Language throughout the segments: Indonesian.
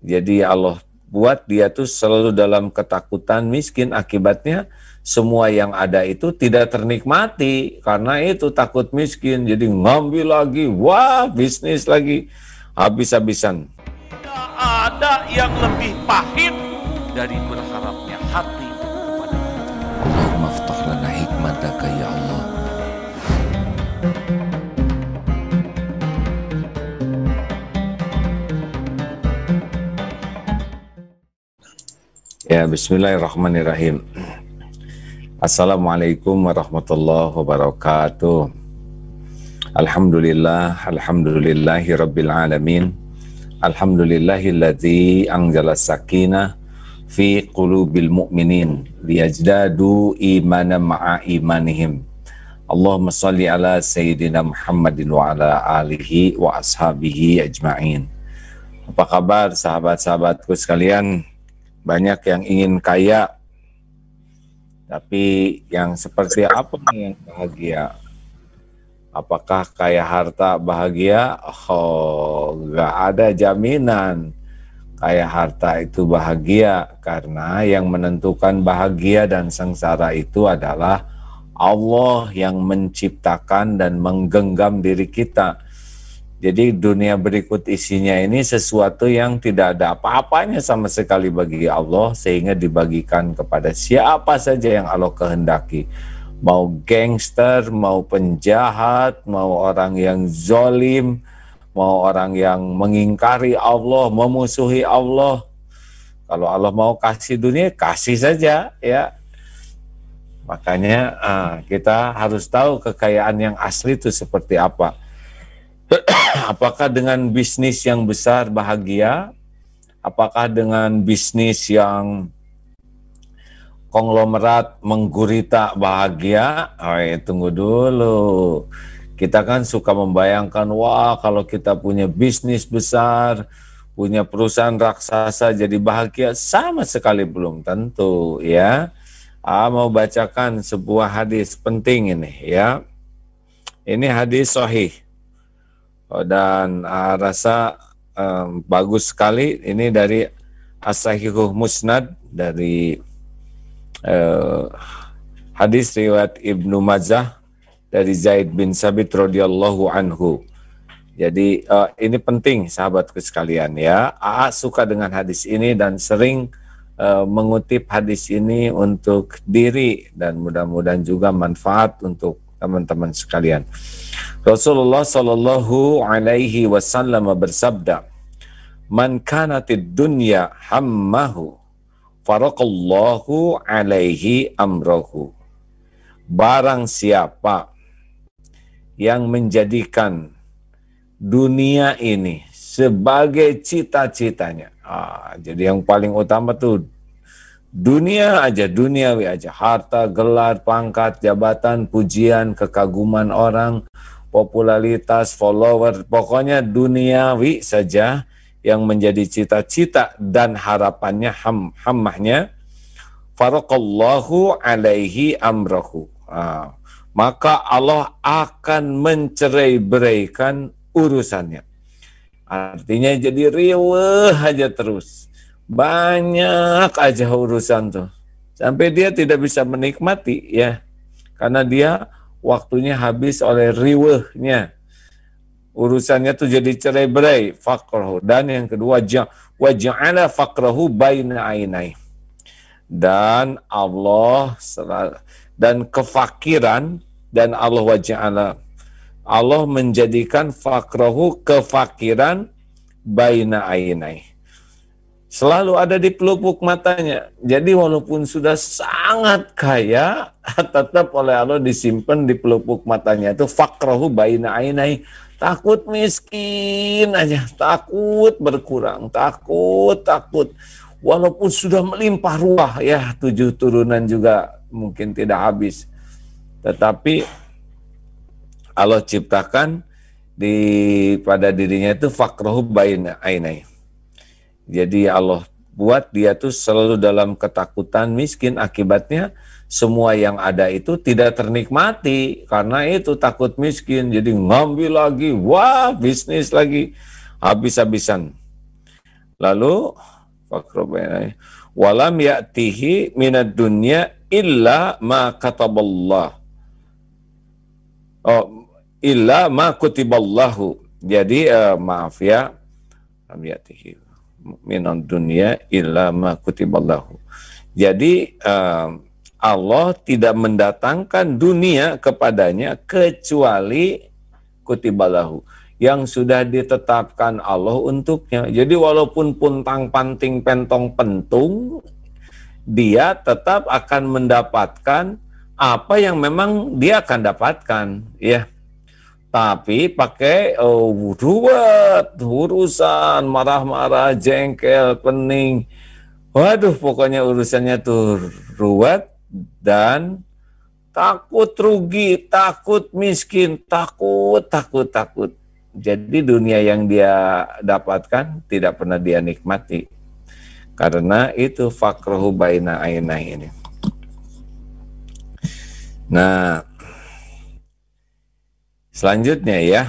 Jadi Allah buat dia tuh selalu dalam ketakutan miskin, akibatnya semua yang ada itu tidak ternikmati karena itu takut miskin. Jadi ngambil lagi, wah bisnis lagi, habis-habisan. Tidak ada yang lebih pahit dari berharapnya hati kepada kita. Allahumma ftah lana hikmataka ya Allah. Ya, bismillahirrahmanirrahim. Assalamualaikum warahmatullahi wabarakatuh. Alhamdulillahi rabbil alamin. Alhamdulillahilladzi anzala sakinah fi qulubil mu'minin liyajdadu imanan ma'a imanihim. Allahumma salli ala sayyidina Muhammadin wa ala alihi wa ashabihi ajma'in. Apa kabar sahabat-sahabatku sekalian? Banyak yang ingin kaya, tapi yang seperti apa nih yang bahagia? Apakah kaya harta bahagia? Oh, nggak ada jaminan kaya harta itu bahagia, karena yang menentukan bahagia dan sengsara itu adalah Allah yang menciptakan dan menggenggam diri kita. Jadi dunia berikut isinya ini sesuatu yang tidak ada apa-apanya sama sekali bagi Allah, sehingga dibagikan kepada siapa saja yang Allah kehendaki. Mau gangster, mau penjahat, mau orang yang zolim, mau orang yang mengingkari Allah, memusuhi Allah. Kalau Allah mau kasih dunia, kasih saja ya. Makanya kita harus tahu kekayaan yang asli itu seperti apa. Apakah dengan bisnis yang besar bahagia? Apakah dengan bisnis yang konglomerat menggurita bahagia? Oh, tunggu dulu. Kita kan suka membayangkan, wah kalau kita punya bisnis besar, punya perusahaan raksasa jadi bahagia. Sama sekali belum tentu ya. Mau bacakan sebuah hadis penting ini ya. Ini hadis sahih. Dan rasa bagus sekali. Ini dari As-Sahihul Musnad, dari hadis riwayat Ibnu Majah dari Zaid bin Sabit radhiyallahu anhu. Jadi ini penting sahabatku sekalian ya. AA suka dengan hadis ini dan sering mengutip hadis ini untuk diri, dan mudah-mudahan juga manfaat untuk teman-teman sekalian. Rasulullah Shallallahu Alaihi Wasallam bersabda, "Man kanatid dunya hammahu, faraqallahu alaihi amrohu." Barang siapa yang menjadikan dunia ini sebagai cita-citanya, jadi yang paling utama tuh dunia aja, duniawi aja, harta, gelar, pangkat, jabatan, pujian, kekaguman orang, popularitas, follower, pokoknya duniawi saja yang menjadi cita-cita dan harapannya, hammahnya, faraqallahu alaihi amrahu. Maka Allah akan mencerai-beraikan urusannya. Artinya jadi riweuh aja terus. Banyak aja urusan tuh. Sampai dia tidak bisa menikmati ya. Karena dia waktunya habis oleh riweuhnya. Urusannya tuh jadi cerai-berai, faqrahu. Dan yang kedua, wa ja'ala faqrahu baina ainai. Dan Allah dan kefakiran, dan Allah wa ja'ala, Allah menjadikan faqrahu, kefakiran, baina ainai, selalu ada di pelupuk matanya. Jadi walaupun sudah sangat kaya, tetap oleh Allah disimpan di pelupuk matanya. Itu faqrahu baina ainai. Takut miskin aja, takut berkurang, takut. Walaupun sudah melimpah ruah ya, 7 turunan juga mungkin tidak habis. Tetapi Allah ciptakan pada dirinya itu faqrahu baina ainai. Jadi Allah buat dia tuh selalu dalam ketakutan miskin, akibatnya semua yang ada itu tidak ternikmati karena itu takut miskin. Jadi ngambil lagi, wah bisnis lagi, habis-habisan. Lalu walam ya'tihi minad dunya illa ma kataballah. Illa ma kutiballahu. Jadi maaf ya, lam ya'tihi minad dunya illa ma kutiballahu. Jadi Allah tidak mendatangkan dunia kepadanya kecuali kutibalahu, yang sudah ditetapkan Allah untuknya. Jadi walaupun puntang panting pentong pentung, dia tetap akan mendapatkan apa yang memang dia akan dapatkan, ya. Tapi pakai ruwet, urusan, marah-marah, jengkel, pening. Waduh, pokoknya urusannya tuh ruwet dan takut rugi, takut miskin, takut. Jadi dunia yang dia dapatkan tidak pernah dia nikmati. Karena itu fakrahu baina ainah ini. Nah, selanjutnya ya.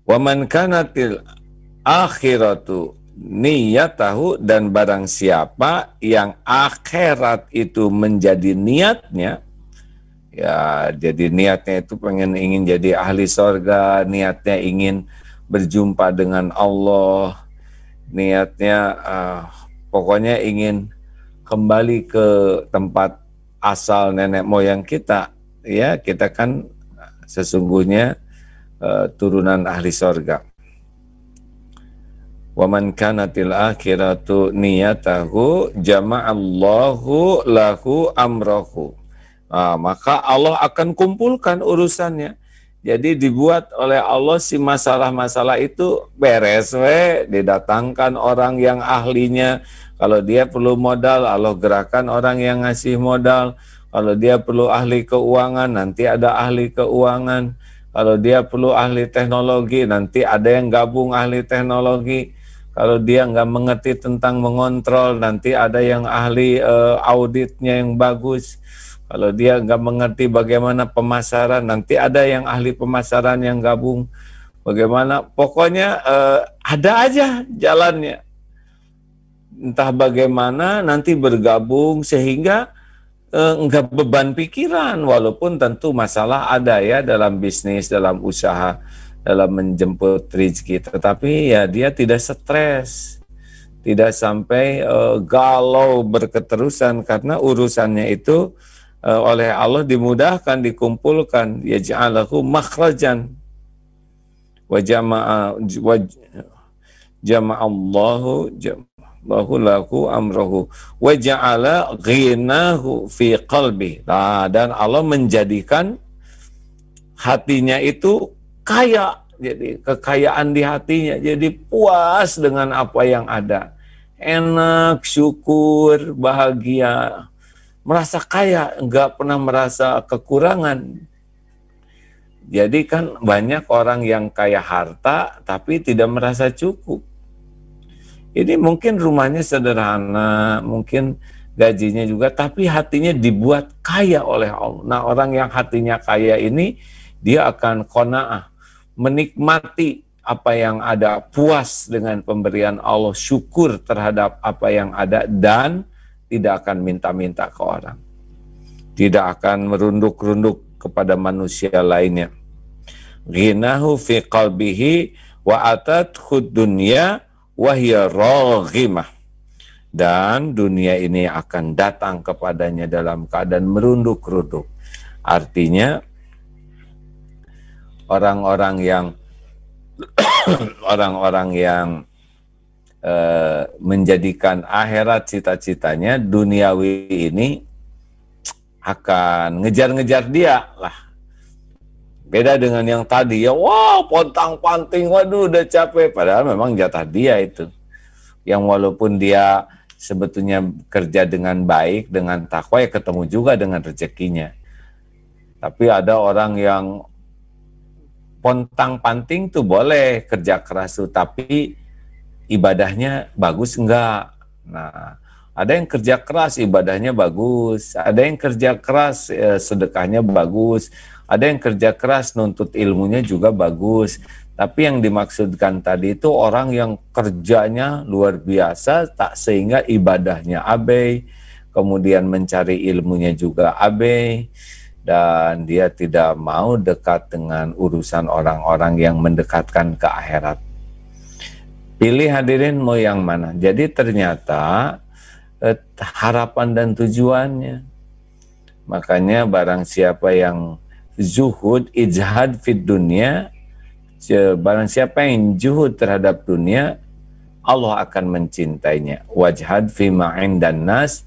Wa man kanatil akhiratu niyatahu, dan barang siapa yang akhirat itu menjadi niatnya, ya jadi niatnya itu ingin jadi ahli sorga, niatnya ingin berjumpa dengan Allah, niatnya pokoknya ingin kembali ke tempat asal nenek moyang kita, ya kita kan sesungguhnya turunan ahli sorga. Wa man kanatil akhiratu niyatahu jama'allahu lahu amrahu. Maka Allah akan kumpulkan urusannya. Jadi dibuat oleh Allah si masalah-masalah itu beres didatangkan orang yang ahlinya. Kalau dia perlu modal, Allah gerakan orang yang ngasih modal. Kalau dia perlu ahli keuangan, nanti ada ahli keuangan. Kalau dia perlu ahli teknologi, nanti ada yang gabung ahli teknologi. Kalau dia nggak mengerti tentang mengontrol, nanti ada yang ahli auditnya yang bagus. Kalau dia nggak mengerti bagaimana pemasaran, nanti ada yang ahli pemasaran yang gabung. Bagaimana, pokoknya ada aja jalannya. Entah bagaimana nanti bergabung sehingga nggak beban pikiran, walaupun tentu masalah ada ya dalam bisnis, dalam usaha, dalam menjemput rezeki, tetapi ya dia tidak stres, tidak sampai galau berketerusan, karena urusannya itu oleh Allah dimudahkan, dikumpulkan, yaj'alahu makhrajan wa jama'allahu lahu amrahu wa ja'ala ghinahu fi qalbi. Nah, dan Allah menjadikan hatinya itu kaya, jadi kekayaan di hatinya, jadi puas dengan apa yang ada, enak, syukur, bahagia, merasa kaya, enggak pernah merasa kekurangan. Jadi kan banyak orang yang kaya harta tapi tidak merasa cukup. Ini mungkin rumahnya sederhana, mungkin gajinya juga, tapi hatinya dibuat kaya oleh Allah. Nah, orang yang hatinya kaya ini dia akan qanaah, menikmati apa yang ada, puas dengan pemberian Allah, syukur terhadap apa yang ada, dan tidak akan minta-minta ke orang, tidak akan merunduk-runduk kepada manusia lainnya. Ghinahu fi qalbihi wa atat dunya wa hiya raghimah, dan dunia ini akan datang kepadanya dalam keadaan merunduk-runduk. Artinya orang-orang yang menjadikan akhirat cita-citanya, duniawi ini akan ngejar-ngejar dia lah. Beda dengan yang tadi ya, wah pontang-panting, waduh udah capek, padahal memang jatah dia itu. Yang walaupun dia sebetulnya kerja dengan baik, dengan takwa, ya ketemu juga dengan rezekinya. Tapi ada orang yang pontang-panting tuh boleh, kerja keras tuh, tapi ibadahnya bagus enggak. Nah, ada yang kerja keras ibadahnya bagus, ada yang kerja keras sedekahnya bagus, ada yang kerja keras nuntut ilmunya juga bagus, Tapi yang dimaksudkan tadi itu orang yang kerjanya luar biasa, tak sehingga ibadahnya abai, kemudian mencari ilmunya juga abai, dan dia tidak mau dekat dengan urusan orang-orang yang mendekatkan ke akhirat. Pilih hadirin mau yang mana. Jadi ternyata harapan dan tujuannya. Makanya barang siapa yang zuhud, ijhad fid dunia, barang siapa yang zuhud terhadap dunia, Allah akan mencintainya. Wajhad fi ma'indan nas,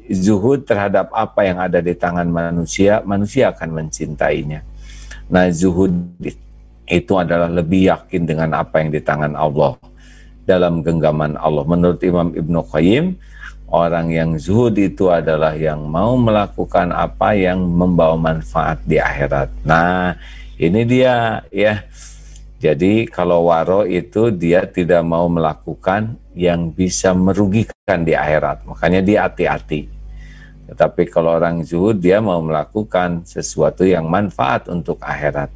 zuhud terhadap apa yang ada di tangan manusia, manusia akan mencintainya. Nah, zuhud itu adalah lebih yakin dengan apa yang di tangan Allah, dalam genggaman Allah. Menurut Imam Ibnu Qayyim, orang yang zuhud itu adalah yang mau melakukan apa yang membawa manfaat di akhirat. Nah, ini dia ya. Jadi kalau waro itu dia tidak mau melakukan yang bisa merugikan di akhirat. Makanya dia hati-hati. Tetapi kalau orang zuhud dia mau melakukan sesuatu yang manfaat untuk akhirat.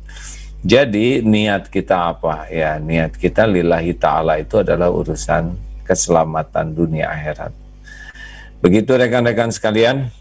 Jadi niat kita apa? Ya, niat kita lillahi ta'ala itu adalah urusan keselamatan dunia akhirat. Begitu rekan-rekan sekalian.